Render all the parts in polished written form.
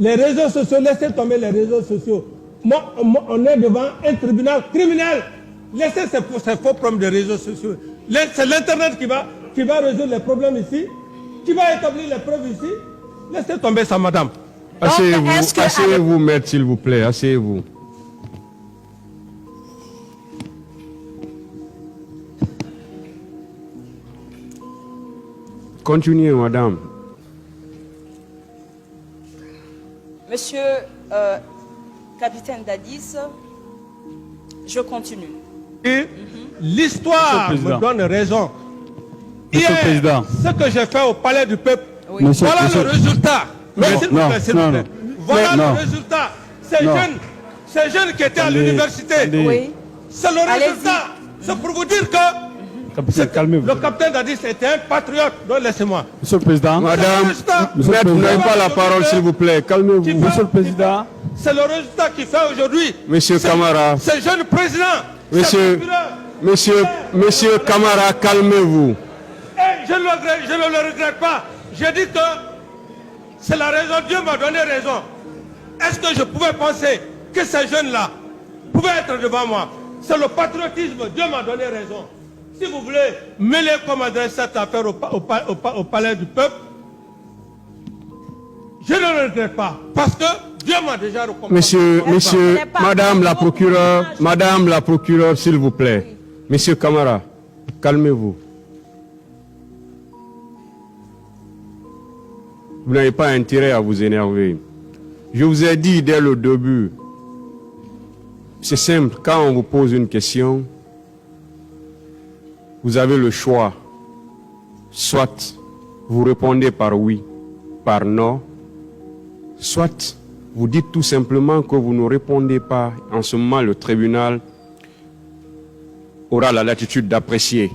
Les réseaux sociaux, laissez tomber les réseaux sociaux. On est devant un tribunal criminel. Laissez ces faux problèmes des réseaux sociaux. C'est l'Internet qui va résoudre les problèmes ici, qui va établir les preuves ici. Laissez tomber ça, madame. Asseyez-vous, maître, s'il vous plaît. Asseyez-vous. Continuez, madame. Monsieur capitaine Dadis, je continue. Et l'histoire me donne raison. Monsieur le Président. Ce que j'ai fait au palais du peuple, Oui. voilà le résultat. Merci, s'il vous plaît. Voilà le résultat. Ces jeunes qui étaient à l'université, Oui. c'est le résultat. C'est pour vous dire que Calmez-vous. le capitaine Dadis était un patriote. Donc laissez-moi. Monsieur le Président. Madame, maître, vous n'avez pas la parole, s'il vous plaît. Calmez-vous. Monsieur le Président. C'est le résultat qui fait aujourd'hui. Monsieur Camara. Ce jeune président. Monsieur Camara, calmez-vous. Je ne le regrette pas. J'ai dit que c'est la raison. Dieu m'a donné raison. Est-ce que je pouvais penser que ces jeunes-là pouvaient être devant moi? C'est le patriotisme. Dieu m'a donné raison. Si vous voulez mêler comme adresse cette affaire au palais du peuple, je ne le regrette pas. Parce que Dieu m'a déjà recommandé. Madame la procureure, s'il vous plaît. Monsieur Camara, calmez-vous. Vous n'avez pas intérêt à vous énerver. Je vous ai dit dès le début, c'est simple, quand on vous pose une question, vous avez le choix. Soit vous répondez par oui, par non, soit vous dites tout simplement que vous ne répondez pas. En ce moment, le tribunal aura la latitude d'apprécier.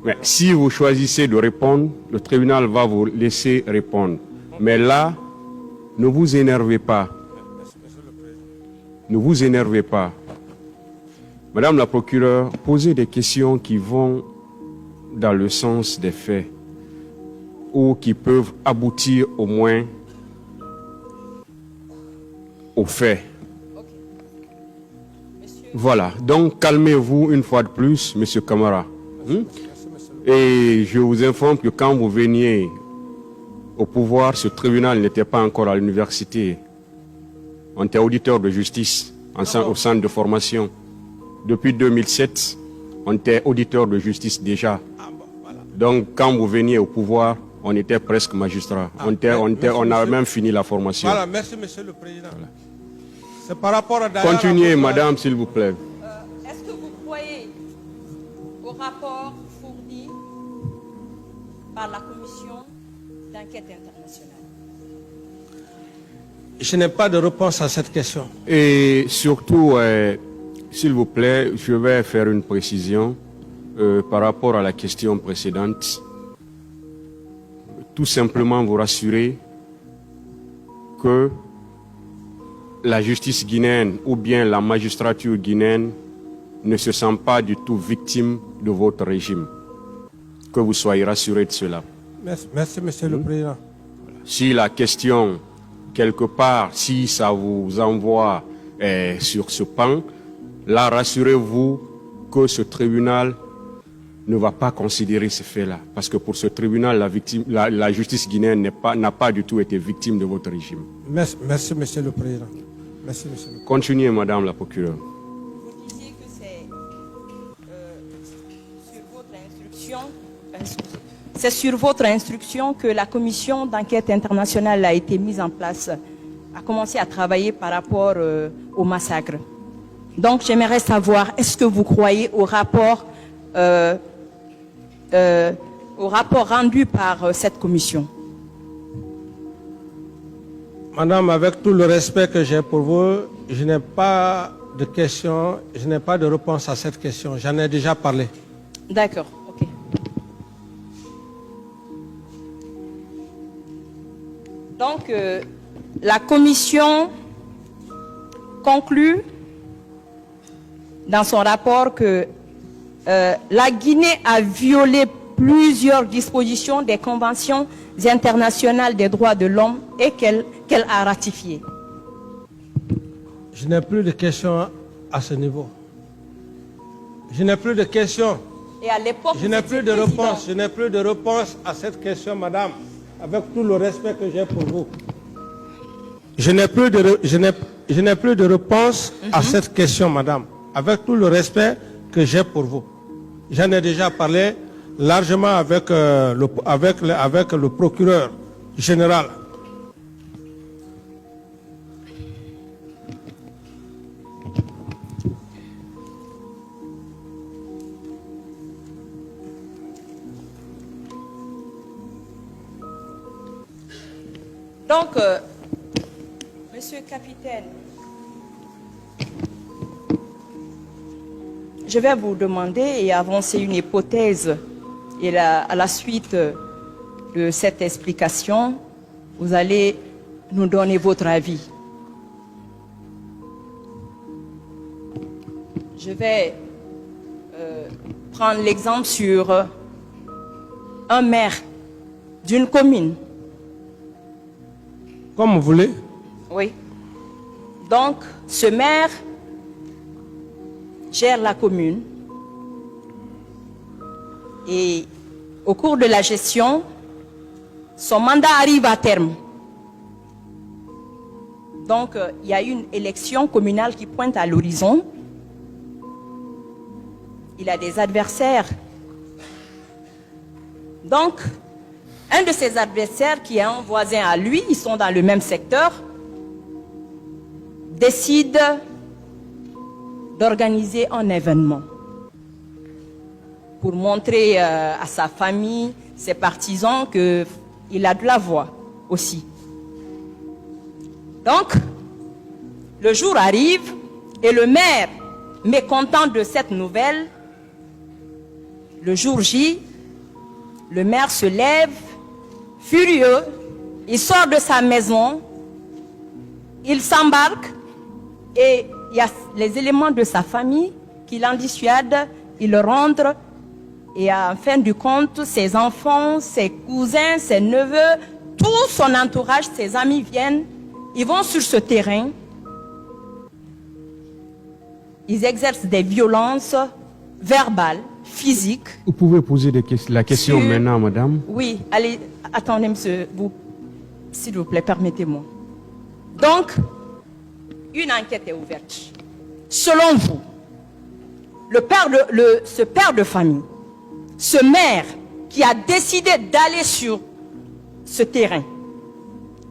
Mais si vous choisissez de répondre, le tribunal va vous laisser répondre. Mais là, ne vous énervez pas. Ne vous énervez pas. Madame la procureure, posez des questions qui vont dans le sens des faits ou qui peuvent aboutir au moins aux faits. Voilà. Donc, calmez-vous une fois de plus, Monsieur Camara. Et je vous informe que quand vous veniez au pouvoir, ce tribunal n'était pas encore à l'université. On était auditeur de justice au centre de formation. Depuis 2007, on était auditeur de justice déjà. Donc, quand vous veniez au pouvoir, on était presque magistrat. On a même fini la formation. Voilà, merci, Monsieur le Président. C'est par rapport à... Continuez, madame, s'il vous plaît. Est-ce que vous croyez au rapport fourni par la commission d'enquête internationale? Je n'ai pas de réponse à cette question. Et surtout, s'il vous plaît, je vais faire une précision par rapport à la question précédente. Tout simplement vous rassurer que la justice guinéenne ou bien la magistrature guinéenne ne se sent pas du tout victime de votre régime. Que vous soyez rassurés de cela. Merci, Monsieur le Président. Si la question, quelque part, si ça vous envoie sur ce pan, là, rassurez-vous que ce tribunal ne va pas considérer ces faits-là. Parce que pour ce tribunal, la justice guinéenne n'a pas du tout été victime de votre régime. Merci, Monsieur le Président. Merci, Monsieur le Président. Continuez, Madame la procureure. Vous disiez que c'est sur votre instruction que la commission d'enquête internationale a été mise en place, a commencé à travailler par rapport au massacre. Donc j'aimerais savoir, est-ce que vous croyez au rapport rendu par cette commission? Madame, avec tout le respect que j'ai pour vous, je n'ai pas de question, je n'ai pas de réponse à cette question. J'en ai déjà parlé. D'accord, ok. Donc, la commission conclut dans son rapport que la Guinée a violé plusieurs dispositions des conventions internationales des droits de l'homme et qu'elle a ratifiées. Je n'ai plus de questions à ce niveau. Je n'ai plus de questions. Et à l'époque, Je n'ai plus de réponse. Je n'ai plus de réponse à cette question, madame, avec tout le respect que j'ai pour vous. Je n'ai plus de réponse à cette question, madame, avec tout le respect que j'ai pour vous. J'en ai déjà parlé largement avec le procureur général. Donc, Monsieur le capitaine, je vais vous demander et avancer une hypothèse. Et à la suite de cette explication, vous allez nous donner votre avis. Je vais prendre l'exemple sur un maire d'une commune. Comme vous voulez. Oui. Donc, ce maire gère la commune et au cours de la gestion, son mandat arrive à terme. Donc, il y a une élection communale qui pointe à l'horizon. Il a des adversaires. Donc, un de ses adversaires, qui est un voisin à lui, ils sont dans le même secteur, décide d'organiser un événement pour montrer à sa famille, ses partisans, qu'il a de la voix aussi. Donc, le jour arrive et le maire, mécontent de cette nouvelle, le jour J, le maire se lève, furieux, il sort de sa maison, il s'embarque et il y a les éléments de sa famille qui l'en dissuadent, ils le rentrent et en fin du compte, ses enfants, ses cousins, ses neveux, tout son entourage, ses amis viennent, ils vont sur ce terrain, ils exercent des violences verbales, physiques. Vous pouvez poser la question maintenant, madame. Oui, allez, attendez, monsieur, s'il vous plaît, permettez-moi. Donc, une enquête est ouverte. Selon vous, ce père de famille, ce maire qui a décidé d'aller sur ce terrain,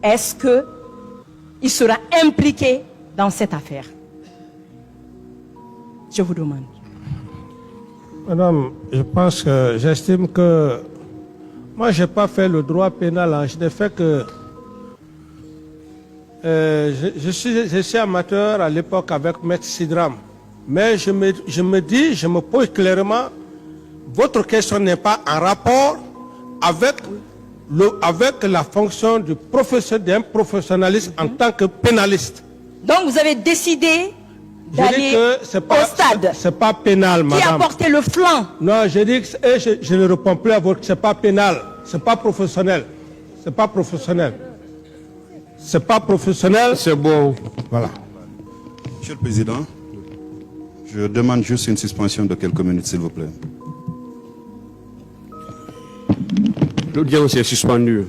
est-ce qu'il sera impliqué dans cette affaire? Je vous demande. Madame, j'estime que moi, je n'ai pas fait le droit pénal. Hein. Je n'ai fait que... je suis amateur à l'époque avec Maître Sidram. Mais je me pose clairement, votre question n'est pas en rapport avec la fonction d'un professionnaliste en tant que pénaliste. Donc vous avez décidé d'aller au stade. C'est pas pénal, madame. Qui a porté le flanc? Non, je dis que je ne réponds plus à votre... C'est pas pénal, c'est pas professionnel. C'est pas professionnel. C'est pas professionnel. C'est bon. Voilà. Monsieur le Président, je demande juste une suspension de quelques minutes, s'il vous plaît. L'audience est suspendue.